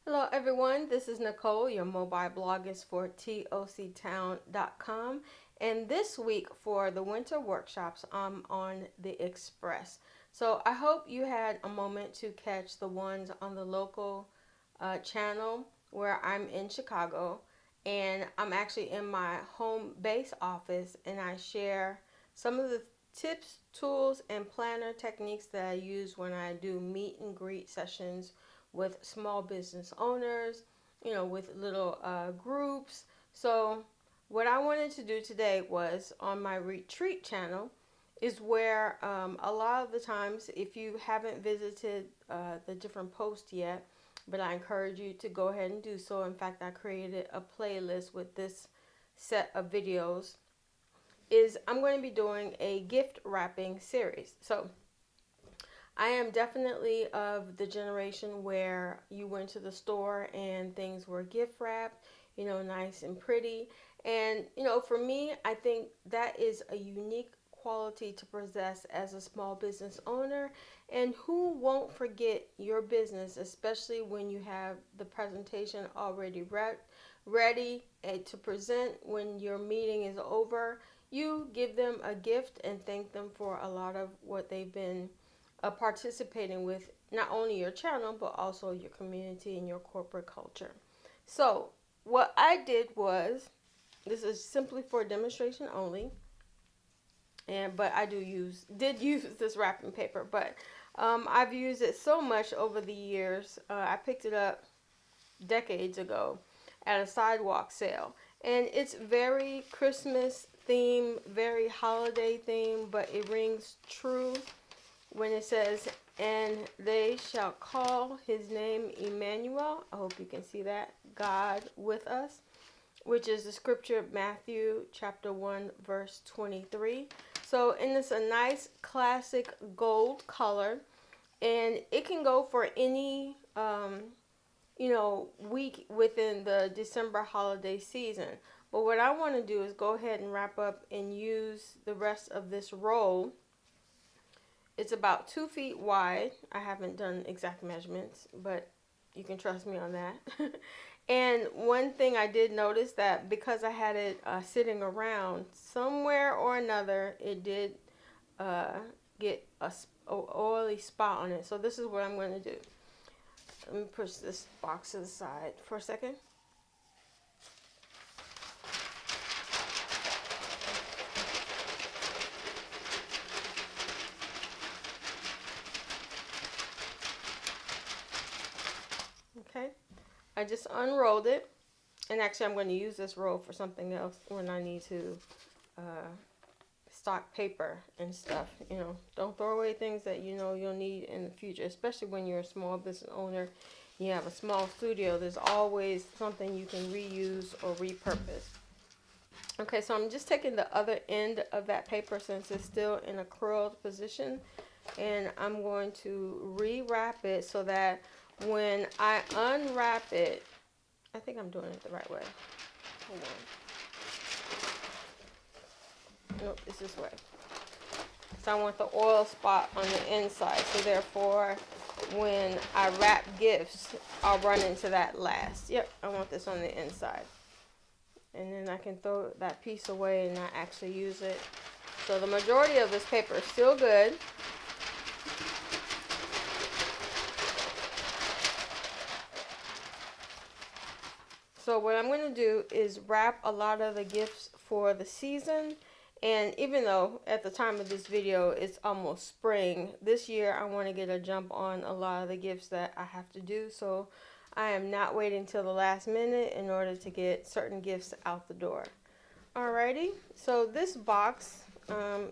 Hello everyone, this is Nicole, your mobile bloggist for toctown.com, and this week for the winter workshops I'm on the Express. So I hope you had a moment to catch the ones on the local channel where I'm in Chicago, and I'm actually in my home base office, and I share some of the tips, tools, and planner techniques that I use when I do meet and greet sessions with small business owners, with little groups. So, what I wanted to do today was on my retreat channel, is where a lot of the times, if you haven't visited the different posts yet, but I encourage you to go ahead and do so. In fact, I created a playlist with this set of videos. Is I'm going to be doing a gift wrapping series. So, I am definitely of the generation where you went to the store and things were gift wrapped, nice and pretty. And, for me, I think that is a unique quality to possess as a small business owner. And who won't forget your business, especially when you have the presentation already ready to present when your meeting is over? You give them a gift and thank them for a lot of what they've been participating with not only your channel but also your community and your corporate culture. So what I did was, this is simply for demonstration only, but I did use this wrapping paper, but I've used it so much over the years. I picked it up decades ago at a sidewalk sale, and it's very Christmas theme, very holiday theme, but it rings true when it says, "And they shall call his name Emmanuel." I hope you can see that. God with us, which is the scripture of Matthew chapter 1 verse 23. So, and it's a nice classic gold color, and it can go for any week within the December holiday season. But what I want to do is go ahead and wrap up and use the rest of this roll. It's about 2 feet wide. I haven't done exact measurements, but you can trust me on that. And one thing I did notice, that because I had it sitting around, somewhere or another, it did get a oily spot on it. So this is what I'm going to do. Let me push this box to the side for a second. Okay, I just unrolled it, and actually I'm going to use this roll for something else when I need to stock paper and stuff. Don't throw away things that you'll need in the future, especially when you're a small business owner. You have a small studio, there's always something you can reuse or repurpose. Okay, so I'm just taking the other end of that paper since it's still in a curled position, and I'm going to rewrap it so that when I unwrap it, I think I'm doing it the right way. Hold on. Nope, it's this way. So I want the oil spot on the inside. So therefore, when I wrap gifts, I'll run into that last. Yep, I want this on the inside. And then I can throw that piece away and not actually use it. So the majority of this paper is still good. So what I'm going to do is wrap a lot of the gifts for the season. And even though at the time of this video it's almost spring, this year I want to get a jump on a lot of the gifts that I have to do. So I am not waiting till the last minute in order to get certain gifts out the door. Alrighty, so this box,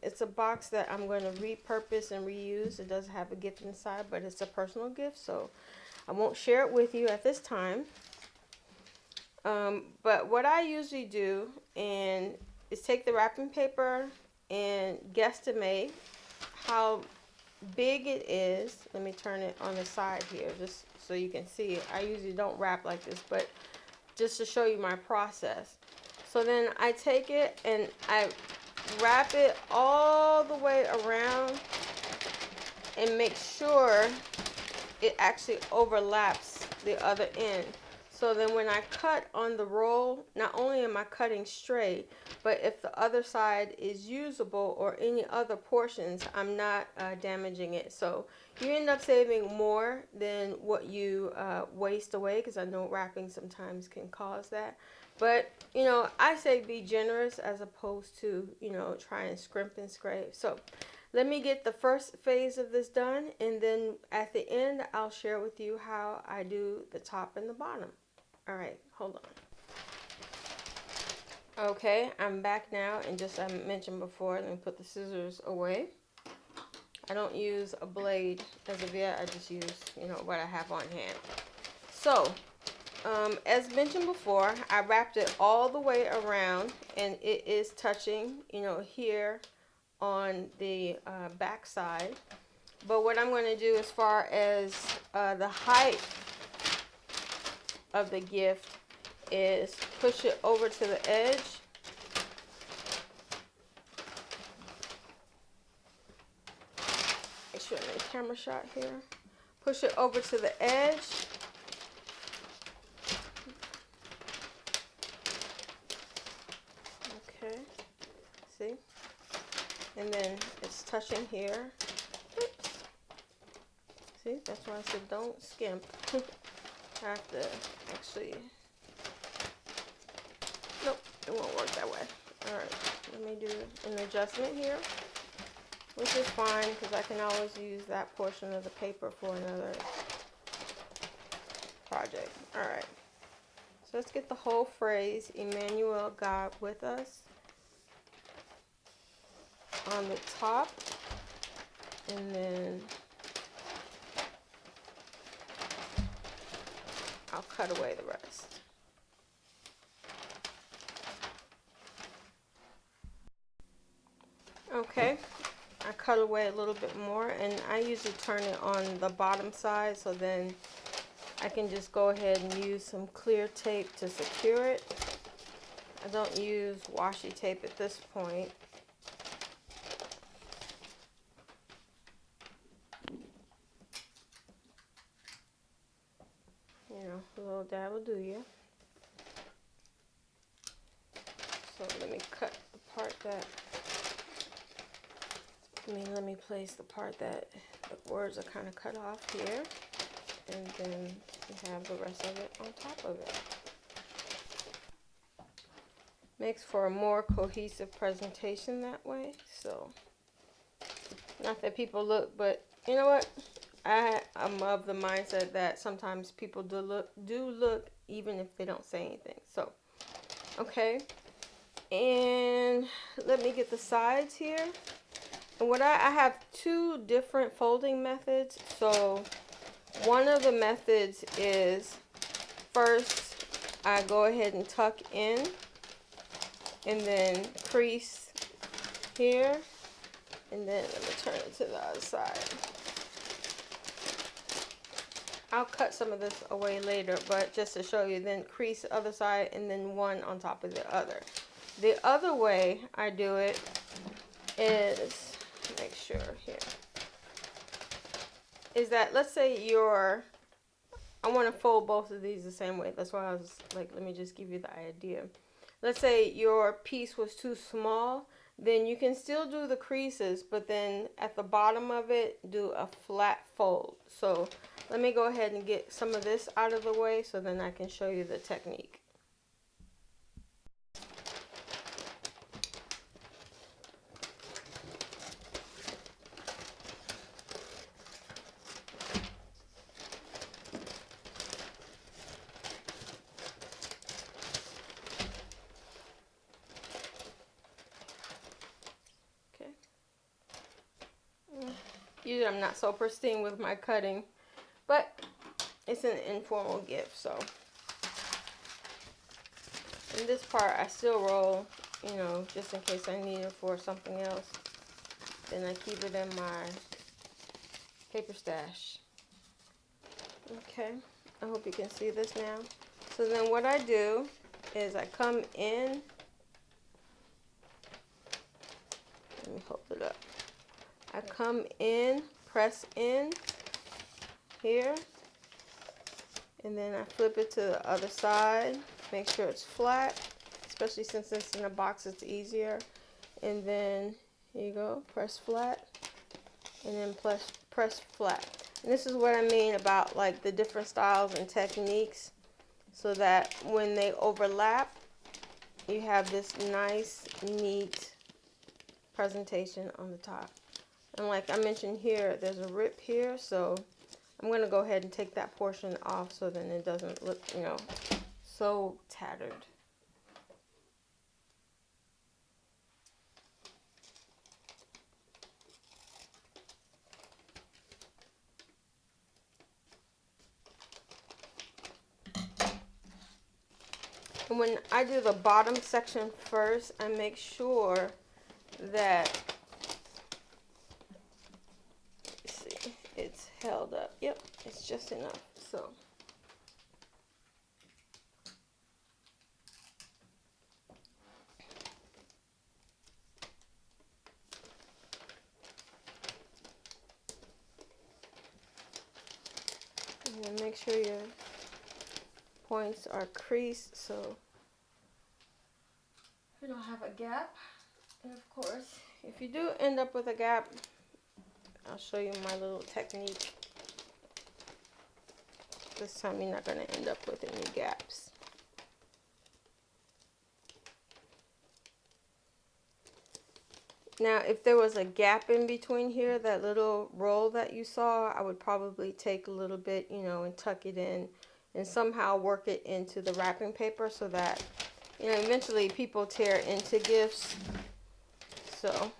it's a box that I'm going to repurpose and reuse. It doesn't have a gift inside, but it's a personal gift, so I won't share it with you at this time. But what I usually do is take the wrapping paper and guesstimate how big it is. Let me turn it on the side here just so you can see it. I usually don't wrap like this, but just to show you my process. So then I take it and I wrap it all the way around and make sure it actually overlaps the other end. So then when I cut on the roll, not only am I cutting straight, but if the other side is usable or any other portions, I'm not damaging it. So you end up saving more than what you waste away, because I know wrapping sometimes can cause that. But, you know, I say be generous as opposed to, you know, try and scrimp and scrape. So let me get the first phase of this done, and then at the end, I'll share with you how I do the top and the bottom. All right, hold on. Okay, I'm back now, and just as I mentioned before, let me put the scissors away. I don't use a blade as of yet. I just use, you know, what I have on hand. So, as mentioned before, I wrapped it all the way around, and it is touching, you know, here on the back side. But what I'm going to do as far as the height of the gift is push it over to the edge. Make sure I'm in the camera shot here. Push it over to the edge. Okay, see? And then it's touching here. Oops. See, that's why I said don't skimp. I have to actually, nope, it won't work that way. All right, let me do an adjustment here, which is fine because I can always use that portion of the paper for another project. All right, so let's get the whole phrase, Emmanuel, God with us, on the top, and then I'll cut away the rest. Okay, I cut away a little bit more, and I usually turn it on the bottom side, so then I can just go ahead and use some clear tape to secure it. I don't use washi tape at this point. You know, a little dab will do you. So let me cut the part that, let me place the part that the words are kind of cut off here. And then we have the rest of it on top of it. Makes for a more cohesive presentation that way. So, not that people look, but you know what? I'm of the mindset that sometimes people do look even if they don't say anything. So, okay. And let me get the sides here. And what I have two different folding methods. So, one of the methods is first I go ahead and tuck in and then crease here, and then let me turn it to the other side. I'll cut some of this away later, but just to show you, then crease the other side and then one on top of the other. The other way I do it is, make sure here, is that let's say I want to fold both of these the same way. That's why I was like, let me just give you the idea. Let's say your piece was too small, then you can still do the creases, but then at the bottom of it, do a flat fold. So let me go ahead and get some of this out of the way so then I can show you the technique. Usually I'm not so pristine with my cutting, but it's an informal gift, so. In this part, I still roll, you know, just in case I need it for something else. Then I keep it in my paper stash. Okay, I hope you can see this now. So then what I do is I come in. Let me hold it up. I come in, press in here, And then I flip it to the other side. Make sure it's flat, especially since it's in a box, it's easier. And then here you go, press flat, and then press flat. And this is what I mean about like the different styles and techniques, so that when they overlap, you have this nice, neat presentation on the top. And like I mentioned here, there's a rip here, so I'm going to go ahead and take that portion off so then it doesn't look, you know, so tattered. And when I do the bottom section first, I make sure that, see, it's held up. Yep, it's just enough. So and then make sure your points are creased so you don't have a gap. And of course, if you do end up with a gap, I'll show you my little technique. This time you're not going to end up with any gaps. Now, if there was a gap in between here, that little roll that you saw, I would probably take a little bit, you know, and tuck it in and somehow work it into the wrapping paper so that, you know, eventually people tear into gifts. So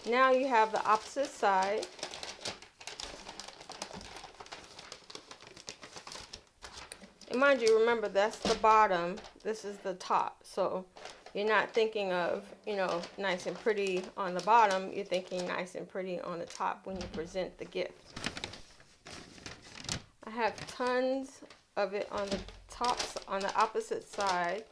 now you have the opposite side. And mind you, remember, that's the bottom. This is the top. So you're not thinking of, you know, nice and pretty on the bottom. You're thinking nice and pretty on the top when you present the gift. I have tons of it on the tops on the opposite side.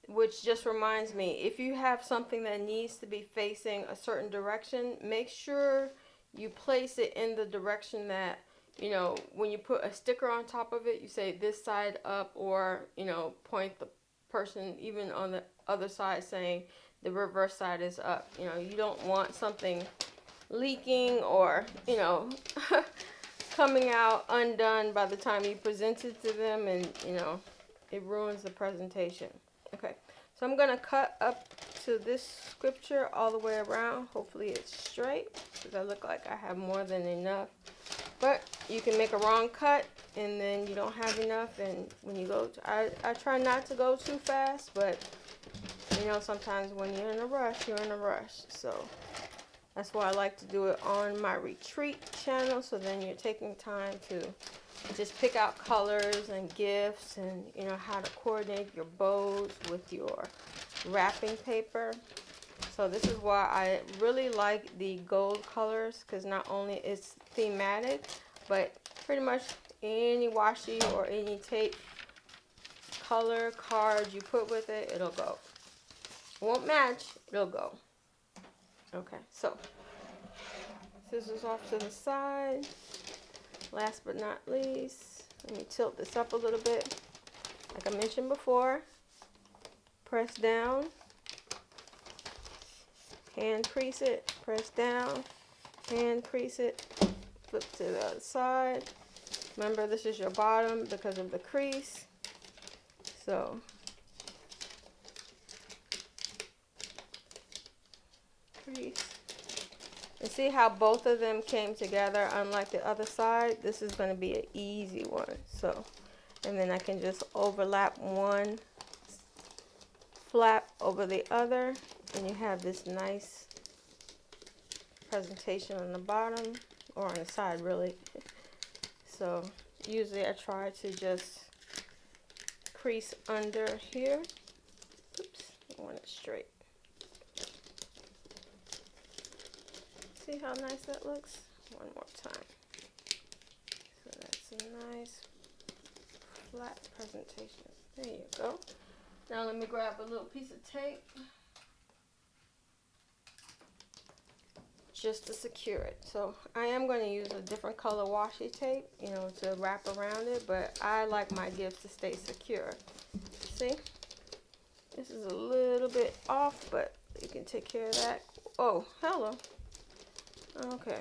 Which just reminds me, if you have something that needs to be facing a certain direction, make sure you place it in the direction that, you know, when you put a sticker on top of it, you say this side up, or, you know, point the person even on the other side saying the reverse side is up. You know, you don't want something leaking or, you know, coming out undone by the time you present it to them, and, you know, it ruins the presentation. Okay, so I'm going to cut up to this scripture all the way around. Hopefully it's straight, because I look like I have more than enough. But you can make a wrong cut, and then you don't have enough. And when you go, I try not to go too fast, but, you know, sometimes when you're in a rush, you're in a rush. So that's why I like to do it on my retreat channel, so then you're taking time to just pick out colors and gifts, and, you know, how to coordinate your bows with your wrapping paper. So this is why I really like the gold colors, because not only it's thematic, but pretty much any washi or any tape color card you put with it, it'll go. It won't match, it'll go. Okay, so scissors off to the side. Last but not least, let me tilt this up a little bit. Like I mentioned before, press down, hand crease it, press down, hand crease it, flip to the other side. Remember, this is your bottom because of the crease. So crease. And see how both of them came together, unlike the other side? This is going to be an easy one. So, and then I can just overlap one flap over the other, and you have this nice presentation on the bottom, or on the side really. So usually I try to just crease under here. Oops, I want it straight. See how nice that looks? One more time. So that's a nice flat presentation. There you go. Now let me grab a little piece of tape. just to secure it. So I am going to use a different color washi tape, you know, to wrap around it, but I like my gifts to stay secure. See? This is a little bit off, but you can take care of that. Oh, hello. Okay.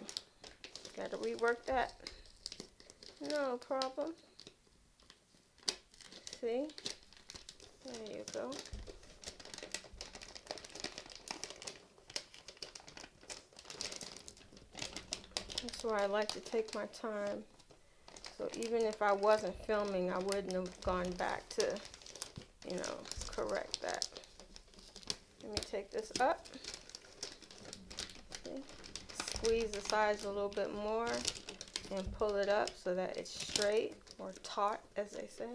Got to rework that. No problem. See? There you go. That's why I like to take my time. So even if I wasn't filming, I wouldn't have gone back to, you know, correct that. Let me take this up. See? Squeeze the sides a little bit more and pull it up so that it's straight, or taut as they say.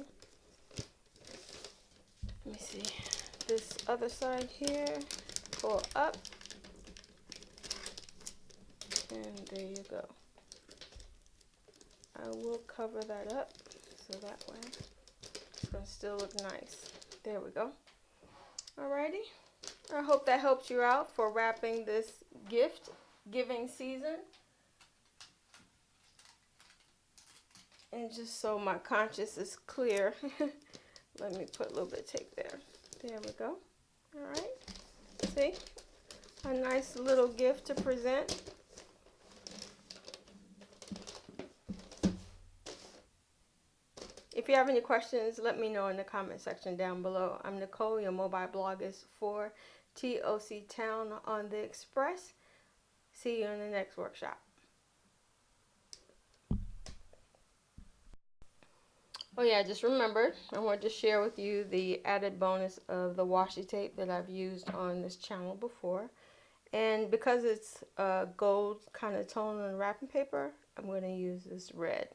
Let me see. This other side here, pull up. And there you go. I will cover that up so that way it's going to still look nice. There we go. Alrighty. I hope that helps you out for wrapping this gift giving season. And just so my conscience is clear, let me put a little bit of tape there. There we go. Alright. See? A nice little gift to present. If you have any questions, let me know in the comment section down below. I'm Nicole, your mobile bloggers for TOC Town on the Express. See you in the next workshop. Oh yeah, I just remembered, I wanted to share with you the added bonus of the washi tape that I've used on this channel before. And because it's a gold kind of tone on wrapping paper, I'm going to use this red.